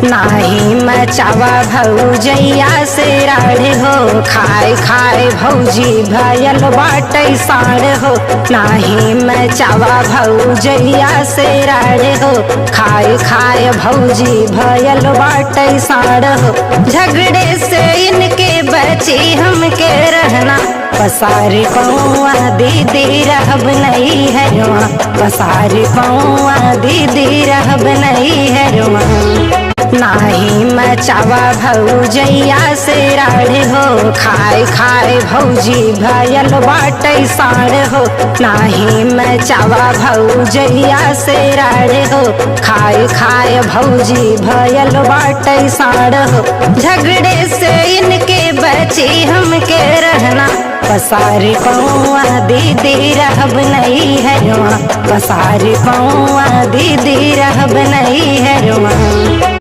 नाही मचावा भौजैया से राड़ हो, खाए खाए भौजी भयल बाटे साड़ हो। नाही मचावा भौजैया से राड़ हो, खाए खाए भौजी भयल बाटे साड़ हो। झगड़े से इनके बची हमके रहना, पसारी पौआ दीदी रहब नहीं है रुआ, पसारी पौआ दीदी रहब नहीं है रुआ। नाही मचावा भौजैया से राड़ हो, खाए खाए भौजी भयल बाटे साड़ हो। नाही मचावा भौजैया से राड़ हो, खाए खाए भौजी भयल बाटे साड़ हो। झगड़े से इनके बची हमके रहना, पसारी पौआ दीदी रहब नहीं है रुआ, पसारी पौआ दीदी रहब नहीं है रुआ।